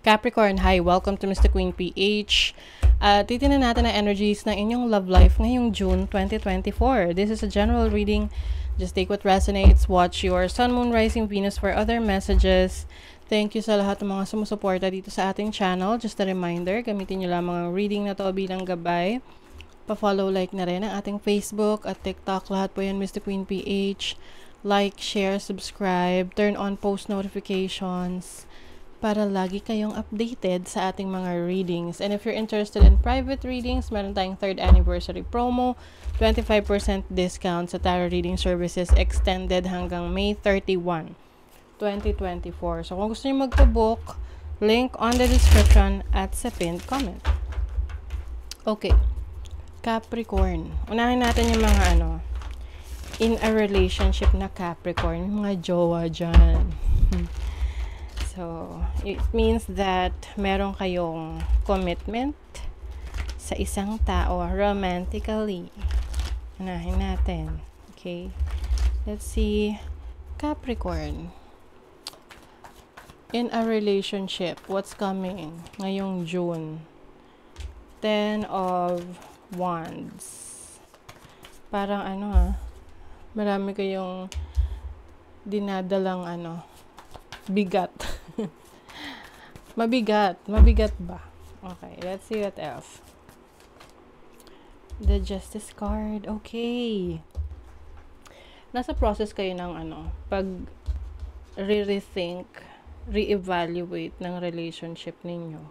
Capricorn, hi! Welcome to Mr. Queen PH. Titingnan natin ang energies ng inyong love life ngayong June 2024. This is a general reading. Just take what resonates. Watch your Sun, Moon, Rising, Venus for other messages. Thank you sa lahat ng mga sumusuporta dito sa ating channel. Just a reminder, gamitin nyo lang mga reading na to bilang gabay. Pa-follow, like na rin ang ating Facebook at TikTok. Lahat po yan, Mr. Queen PH. Like, share, subscribe, turn on post notifications para lagi kayong updated sa ating mga readings. And if you're interested in private readings, meron tayong 3rd anniversary promo, 25% discount sa tarot reading services extended hanggang May 31, 2024. So kung gusto niyo magpa-book, link on the description at sa pinned comment. Okay. Capricorn. Unahin natin yung mga in a relationship na Capricorn, mga jowa dyan. So, it means that meron kayong commitment sa isang tao romantically. Unahin natin. Okay? Let's see. Capricorn. In a relationship, what's coming ngayong June? 10 of Wands. Parang marami kayong dinadalang bigat. Mabigat ba? Okay, let's see what else. The Justice card. Okay. Nasa process kayo ng pag re-rethink, re-evaluate ng relationship ninyo.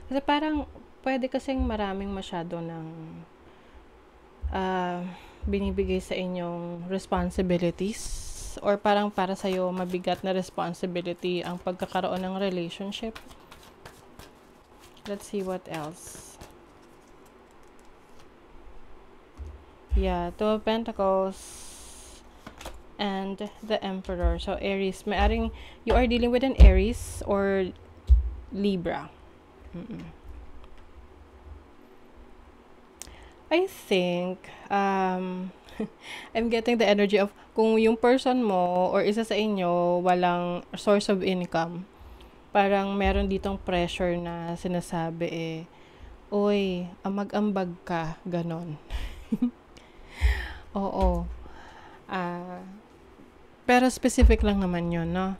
Kasi parang pwede kasing maraming masyado ng binibigay sa inyong responsibilities or parang para sa'yo mabigat na responsibility ang pagkakaroon ng relationship. Let's see what else. Yeah, Two of Pentacles and the Emperor. So, Aries. Maaring you are dealing with an Aries or Libra. I think, I'm getting the energy of kung yung person mo or isa sa inyo walang source of income, parang meron ditong pressure na sinasabi oy, mag-ambag ka, ganon. Oo. Pero specific lang naman yun, no?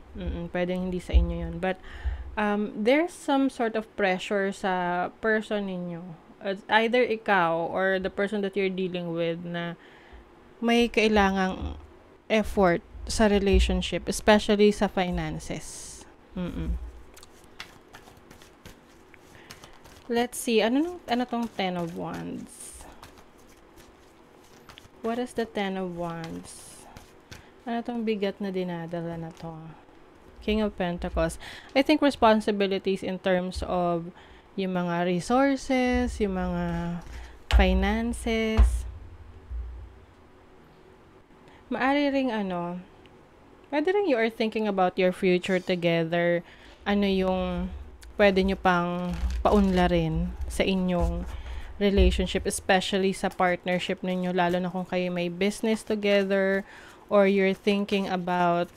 Pwedeng hindi sa inyo yun. But, there's some sort of pressure sa person ninyo. Either ikaw or the person that you're dealing with na may kailangang effort sa relationship, especially sa finances. Let's see, ano tong 10 of Wands? What is the 10 of Wands? Ano tong bigat na dinadala na to? King of Pentacles. I think responsibilities in terms of yung mga resources, yung mga finances. Maari ring pwede rin you are thinking about your future together. Ano yung pwede nyo pang paunlarin sa inyong relationship, especially sa partnership ninyo, lalo na kung kayo may business together or you're thinking about,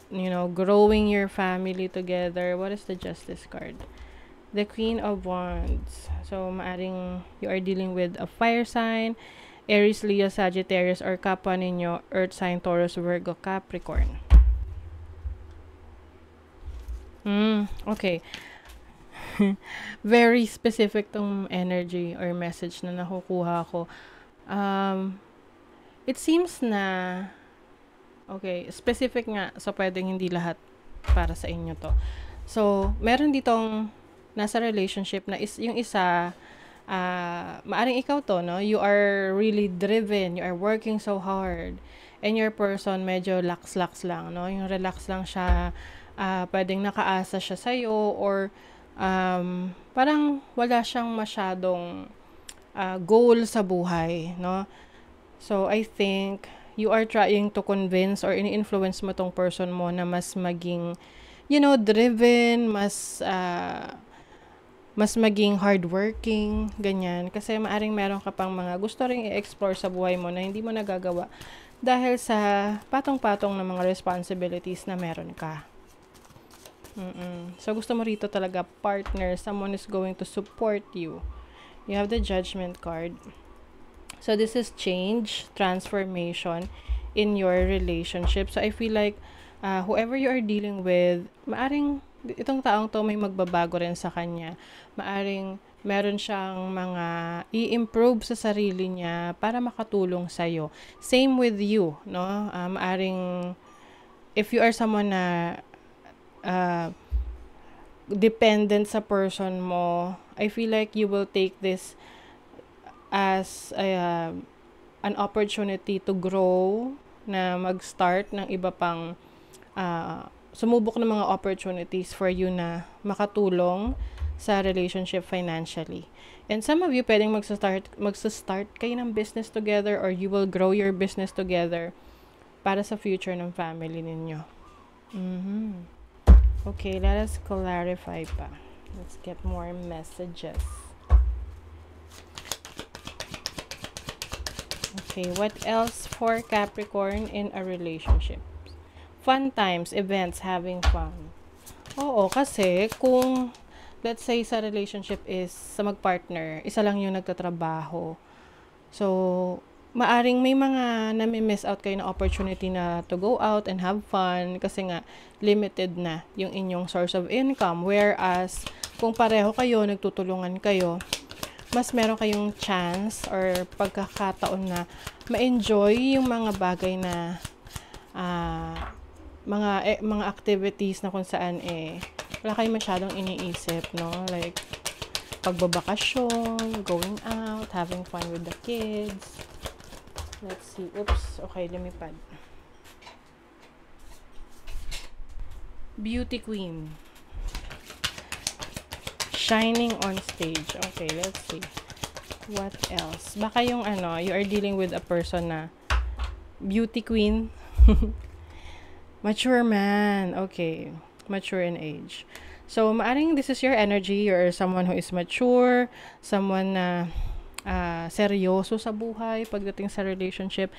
growing your family together. What is the Justice card? The Queen of Wands. So, maaring you are dealing with a fire sign, Aries, Leo, Sagittarius, or kapwa ninyo, Earth sign, Taurus, Virgo, Capricorn. Okay. Very specific tong energy or message na nakukuha ko. It seems na, okay, specific nga, so pwedeng hindi lahat para sa inyo to. So, meron ditong nasa relationship na yung isa, maaring ikaw to, no? You are really driven, you are working so hard, and your person medyo lax-lax lang, no? Yung relax lang siya, pwedeng nakaasa siya sa'yo, or parang wala siyang masyadong goal sa buhay, no? So, I think you are trying to convince or ini-influence mo tong person mo na mas maging, driven, mas maging hardworking, ganyan. Kasi maaring meron ka pang mga gusto ring i-explore sa buhay mo na hindi mo nagagawa dahil sa patong-patong na mga responsibilities na meron ka. So, gusto mo rito talaga partner, someone is going to support you. You have the Judgment card. So, this is change, transformation in your relationship. So, I feel like whoever you are dealing with, maaring itong taong to may magbabago rin sa kanya. Maaring meron siyang mga i-improve sa sarili niya para makatulong sa'yo. Same with you, no? Maaring, if you are someone na dependent sa person mo, I feel like you will take this as an opportunity to grow, na mag-start ng iba pang sumubok ng mga opportunities for you na makatulong sa relationship financially. And some of you, pwedeng magsa-start kayo ng business together, or you will grow your business together para sa future ng family ninyo. Okay, let us clarify pa. Let's get more messages. Okay, what else for Capricorn in a relationship? Fun times, events, having fun. Oo, kasi kung let's say sa relationship is sa magpartner, isa lang yung nagtatrabaho. So, maaring may mga nami-miss out kayo na opportunity na to go out and have fun kasi nga limited na yung inyong source of income. Whereas, kung pareho kayo, nagtutulungan kayo, mas meron kayong chance or pagkakataon na ma-enjoy yung mga bagay na mga activities na kung saan wala kayong masyadong iniisip, no? Like, pagbabakasyon, going out, having fun with the kids. Let's see. Oops. Okay, lumipad. Beauty Queen. Shining on stage. Okay, let's see. What else? Baka yung you are dealing with a person na beauty queen. Mature man. Okay. Mature in age. So, maaring this is your energy. You're someone who is mature. Someone na seryoso sa buhay pagdating sa relationship.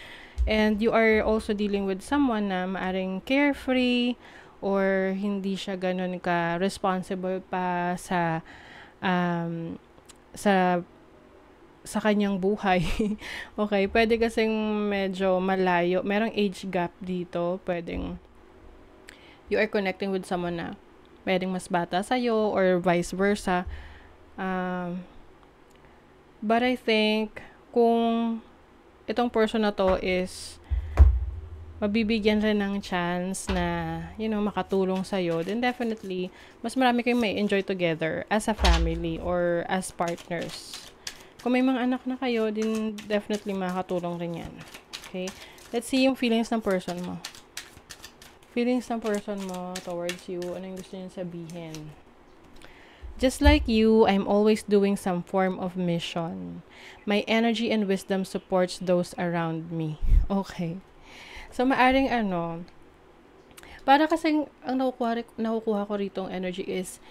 And you are also dealing with someone na maaring carefree, or hindi siya ganun ka responsible pa sa kanyang buhay. Okay, pwede kasing medyo malayo. Merong age gap dito. Pwedeng you are connecting with someone na pwedeng mas bata sa'yo, or vice versa. But I think kung itong person na to is mabibigyan rin ng chance na, makatulong sa'yo, then definitely, mas marami kayong may enjoy together as a family or as partners. Kung may mga anak na kayo, then definitely makakatulong rin yan. Okay? Let's see yung feelings ng person mo. Feelings ng person mo towards you. Ano yung gusto niya sabihin? Just like you, I'm always doing some form of mission. My energy and wisdom supports those around me. Okay. So, maaring para kasing ang nakukuha ko rito energy is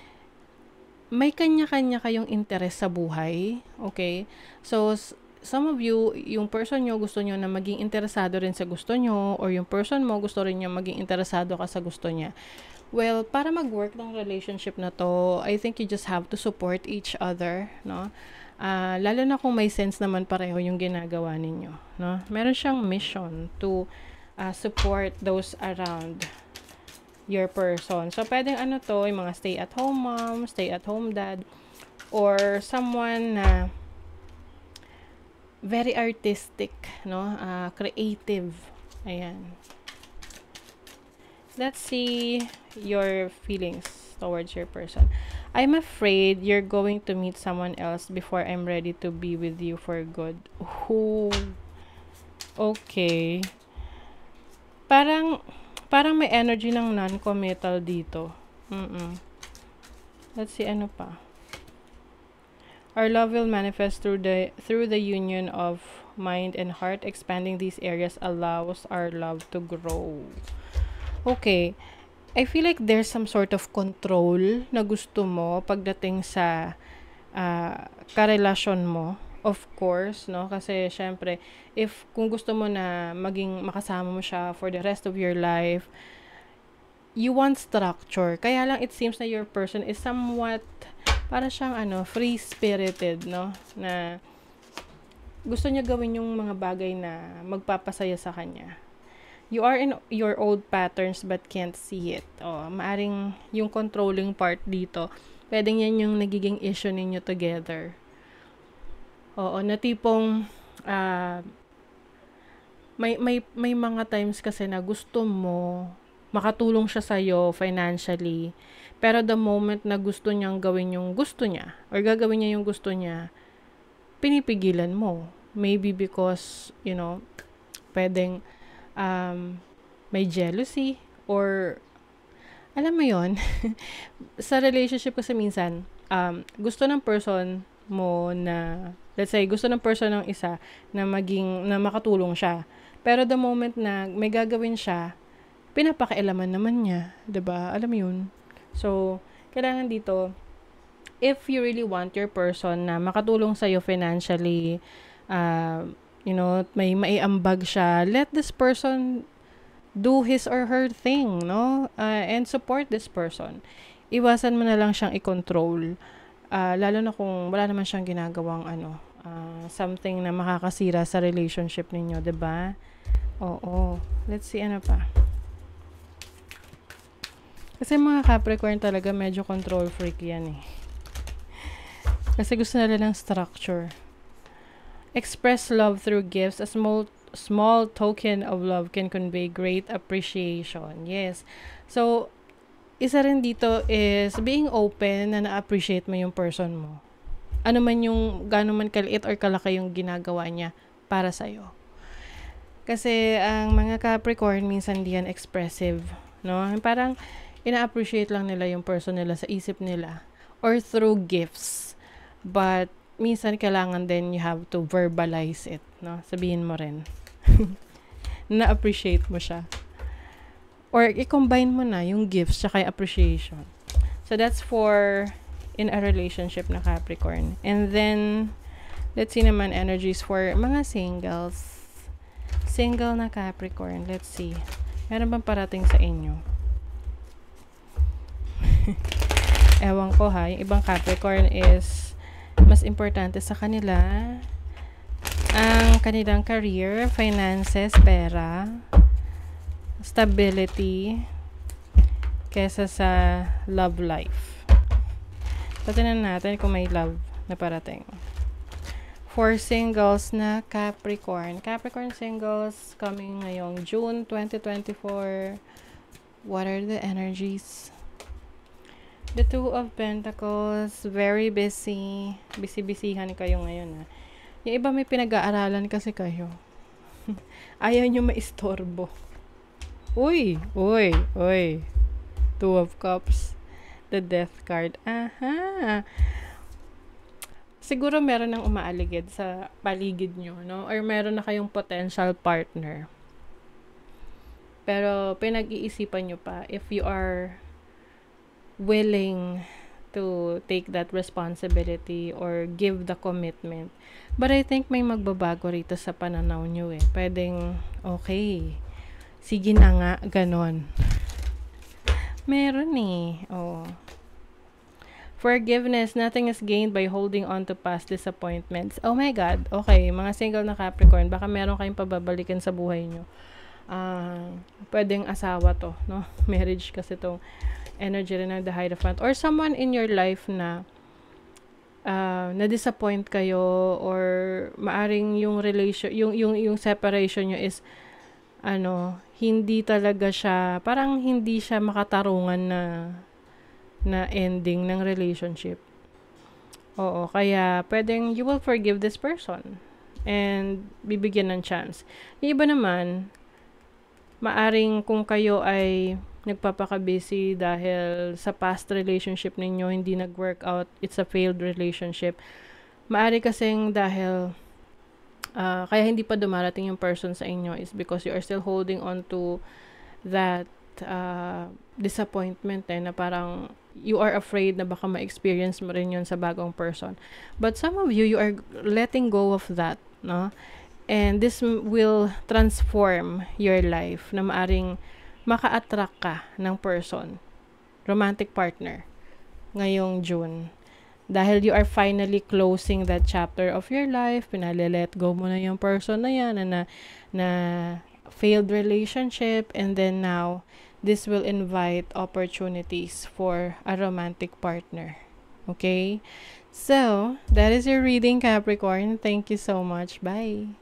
may kanya-kanya kayong interest sa buhay. Okay? So, some of you, yung person nyo, gusto nyo na maging interesado rin sa gusto nyo, or yung person mo, gusto rin nyo maging interesado ka sa gusto niya. Well, para mag-work ng relationship na to, I think you just have to support each other, no? Lalo na kung may sense naman pareho yung ginagawa ninyo, no? Meron siyang mission to support those around your person. So, pwedeng yung mga stay-at-home mom, stay-at-home dad, or someone na very artistic, no? Creative. Ayan. Let's see your feelings towards your person. I'm afraid you're going to meet someone else before I'm ready to be with you for good. Ooh. Okay. Parang may energy ng non-committal dito. Let's see, ano pa. Our love will manifest through the union of mind and heart. Expanding these areas allows our love to grow. Okay. I feel like there's some sort of control na gusto mo pagdating sa karelasyon mo. Of course, no? Kasi, syempre, kung gusto mo na makasama mo siya for the rest of your life, you want structure. Kaya lang it seems na your person is somewhat para siyang free-spirited, no? Na gusto niya gawin yung mga bagay na magpapasaya sa kanya. You are in your old patterns but can't see it. Maaring yung controlling part dito, pwedeng yan yung nagiging issue ninyo together. Na tipong may mga times kasi na gusto mo makatulong siya sa'yo financially, pero the moment na gusto niyang gawin yung gusto niya or gagawin niya yung gusto niya, pinipigilan mo. Maybe because, pwedeng may jealousy or alam mo yon. Sa relationship kasi minsan gusto ng person mo na, let's say, gusto ng person ng isa na makatulong siya, pero the moment na may gagawin siya, pinapakialaman naman niya, 'di ba? Alam mo yun. So kailangan dito, if you really want your person na makatulong sa'yo financially, may maiambag siya, let this person do his or her thing, no? And support this person. Iwasan mo na lang siyang i-control. Lalo na kung wala naman siyang ginagawang something na makakasira sa relationship ninyo, 'di ba? Oo. Let's see ano pa. Kasi mga Capricorn talaga medyo control freak yan eh. Kasi gusto nila ng structure. Express love through gifts. A small token of love can convey great appreciation. Yes. So, isa rin dito is being open na na-appreciate mo yung person mo. Ano man yung, gaano man kaliit or kalaki yung ginagawa niya para sa'yo. Kasi, ang mga Capricorn, minsan di yan expressive. No? Parang, ina-appreciate lang nila yung person nila sa isip nila. Or through gifts. But, minsan kailangan din you have to verbalize it. No? Sabihin mo rin. Na-appreciate mo siya. Or, i-combine mo na yung gifts tsaka yung appreciation. So, that's for in a relationship na Capricorn. And then, let's see naman energies for mga singles. Single na Capricorn. Let's see. Meron bang parating sa inyo? Ewan ko ha. Yung ibang Capricorn is mas importante sa kanila ang kanilang career, finances, pera, stability, kesa sa love life. Patinan natin kung may love na parating. For singles na Capricorn. Capricorn singles coming ngayong June 2024. What are the energies? The Two of Pentacles. Very busy. Busy-busyhan kayo ngayon. Yung iba may pinag-aaralan kasi kayo. Ayaw nyo maistorbo. Uy. Two of Cups. The Death card. Aha. Siguro meron nang umaaligid sa paligid nyo, no? Or meron na kayong potential partner. Pero pinag-iisipan nyo pa if you are willing to take that responsibility or give the commitment. But I think may magbabago rito sa pananaw nyo eh. Pwedeng, okay, sige na nga, ganon. Meron eh. Forgiveness. Nothing is gained by holding on to past disappointments. Oh my God. Okay, mga single na Capricorn, baka meron kayong pababalikan sa buhay nyo. Pwedeng asawa to, no? Marriage kasi tong energy rin ng the Hierophant. Or someone in your life na na-disappoint kayo or maaring yung relation, yung separation nyo is hindi talaga siya, parang hindi siya makatarungan na ending ng relationship. Oo, kaya pwedeng you will forgive this person and bibigyan ng chance. Yung iba naman, maaring kung kayo ay nagpapaka-busy dahil sa past relationship ninyo hindi nag-work out, it's a failed relationship. Maari kasing dahil kaya hindi pa dumarating yung person sa inyo is because you are still holding on to that disappointment na parang you are afraid na baka ma-experience mo rin yun sa bagong person. But some of you are letting go of that, no? And this will transform your life na maaring maka-attract ka ng person, romantic partner, ngayong June. Dahil you are finally closing that chapter of your life, pinali-let go mo na yung person na yan, na failed relationship, and then now, this will invite opportunities for a romantic partner. Okay? So, that is your reading, Capricorn. Thank you so much. Bye.